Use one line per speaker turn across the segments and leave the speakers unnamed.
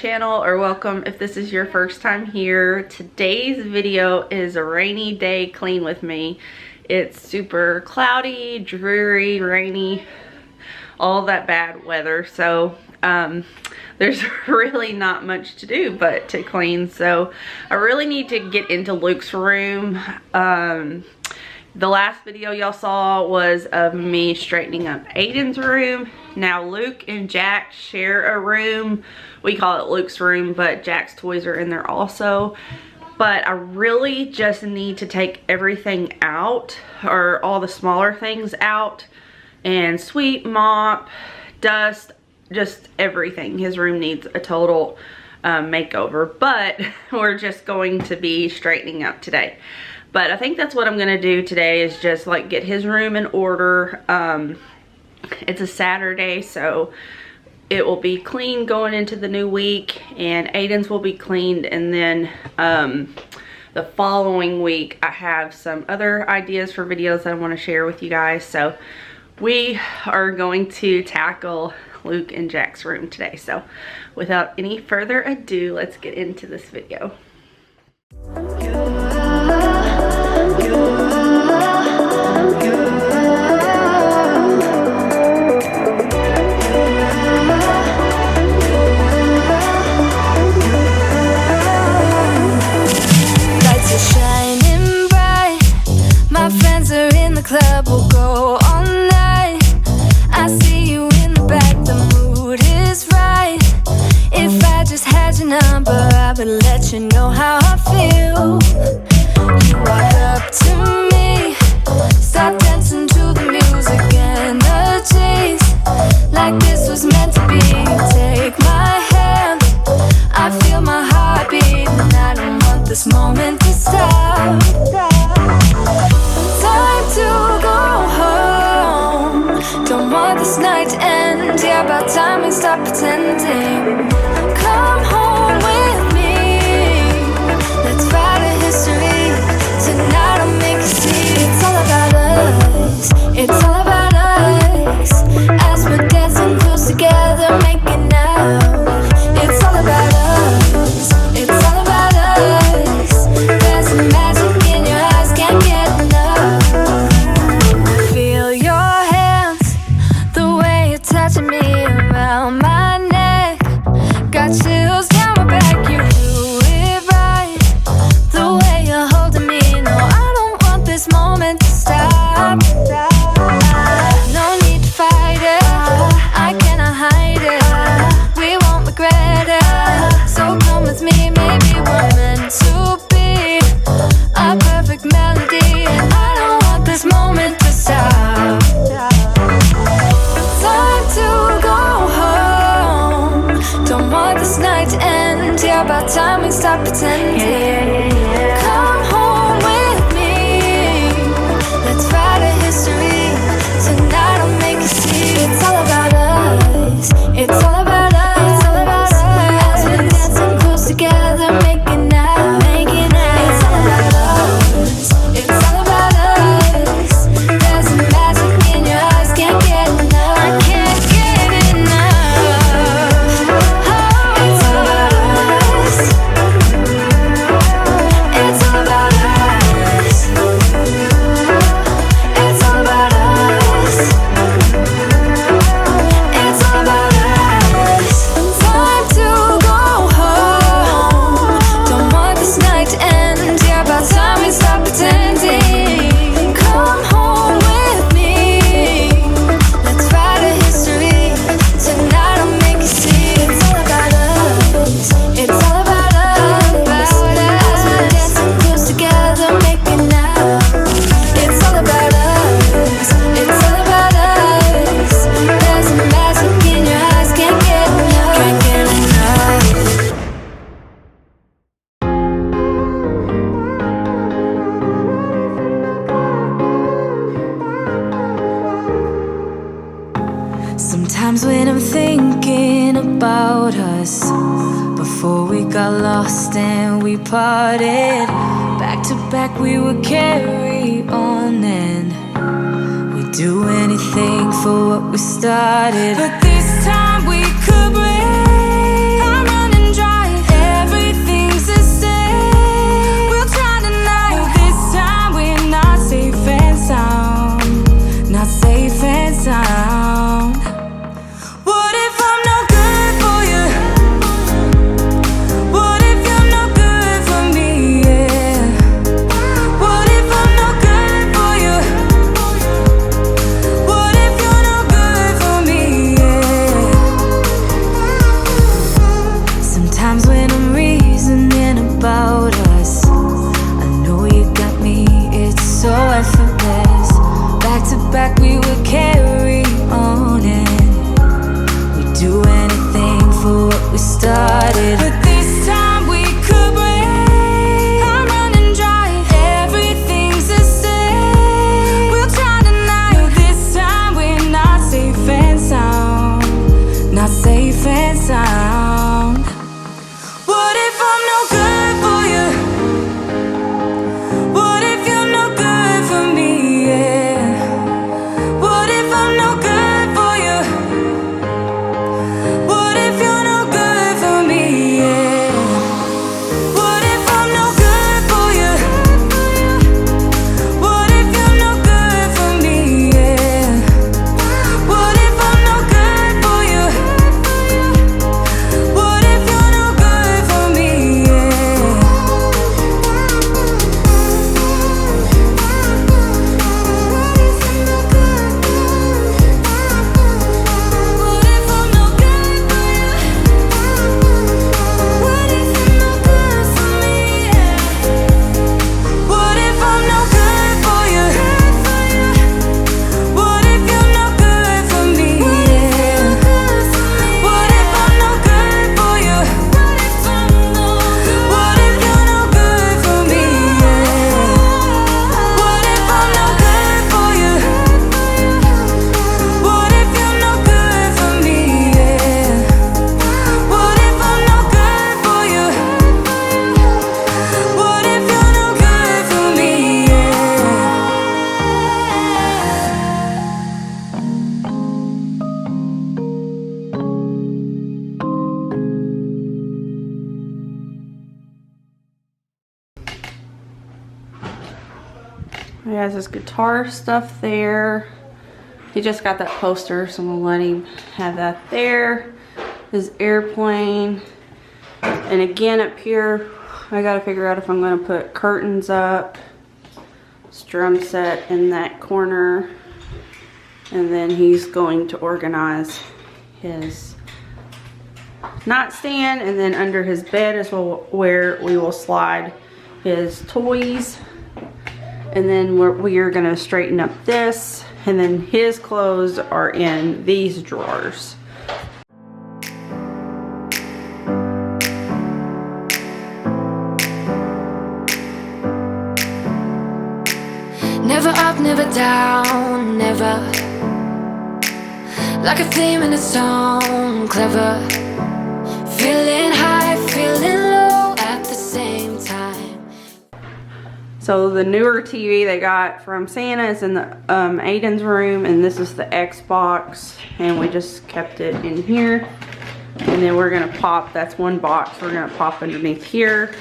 channel, or welcome if this is your first time here. Today's video is a rainy day clean with me. It's super cloudy, dreary, rainy, all that bad weather, so there's really not much to do but to clean. So I really need to get into Luke's room. The last video y'all saw was of me straightening up Aiden's room. Now Luke and Jack share a room. We call it Luke's room, but Jack's toys are in there also. But I really just need to take everything out, or all the smaller things out, and sweep, mop, dust, just everything. His room needs a total makeover, but we're just going to be straightening up today. But I think that's what I'm gonna do today, is just like get his room in order. It's a Saturday, so it will be clean going into the new week, and Aiden's will be cleaned, and then the following week I have some other ideas for videos that I want to share with you guys. So we are going to tackle Luke and Jack's room today. So without any further ado, let's get into this video.
Club will go all night. I see you in the back, the mood is right. If I just had your number, I would let you know how I feel. You walk up to me, start dancing to the music and the chase, like this was meant to be. Take my hand, I feel my heart beat, and I don't want this moment to stop. Time to go home, don't want this night to end. Yeah, about time we stop pretending. Come home with me, let's write a history. Tonight I'll make you see. It's all about us, it's all about us. As we're dancing close together, making out. It's all about us, it's all about us. There's some magic in your eyes, can't get enough. Feel your hands, the way you're touching me around my neck. Got chills down my back, you do it right. The way you're holding me, no, I don't want this moment to stop. No need to fight it, I cannot hide it. We won't regret it, so come with me, maybe we're meant to be. A perfect melody, and I don't want this moment to stop. Time to go home, don't want this night to end. Yeah, about time we stop pretending. Come home with me, let's write a history. Tonight I'll make you see. It's all about us, it's all about us, it's all about us. As we're dancing close together, making out, making out. It's all about us, it's all about us. There's some magic in your eyes, can't get enough. I can't get enough. Oh, it's all about us, it's all about us. It's all about us, it's all about us. Time to go home, don't want this night to end. Yeah, about time we stop pretending. Come home with me, let's write a history. Tonight I'll make you see. It's all about us, it's all about us. As we're dancing close together, making out. It's all about us, it's all about us. There's some magic in your eyes, can't get enough, can't get enough. Sometimes when I'm thinking about us, before we got lost and we parted, back to back we would carry on, and we'd do anything for what we started. But this time we could break. I'm running
He has his guitar stuff there. He just got that poster, so I'm gonna let him have that there. His airplane. And again up here, I gotta figure out if I'm gonna put curtains up. This drum set in that corner. And then he's going to organize his nightstand, and then under his bed is where we will slide his toys. And then we are gonna straighten up this, and then his clothes are in these drawers.
Never up, never down, never. Like a theme in a song, clever. Feeling high, feeling low at the same time.
So the newer TV they got from Santa is in the Aiden's room, and this is the Xbox, and we just kept it in here. And then we're gonna pop, that's one box we're gonna pop underneath here.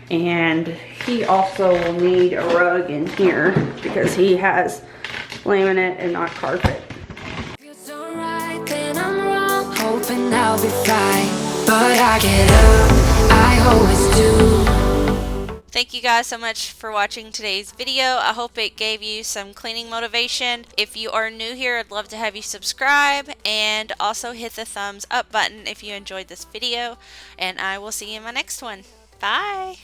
And he also will need a rug in here because he has laminate and not carpet.
Feels so right, then I'm wrong, hoping I'll be fine. But I get up, I always do.
Thank you guys so much for watching today's video. I hope it gave you some cleaning motivation. If you are new here, I'd love to have you subscribe and also hit the thumbs up button if you enjoyed this video. And I will see you in my next one. Bye!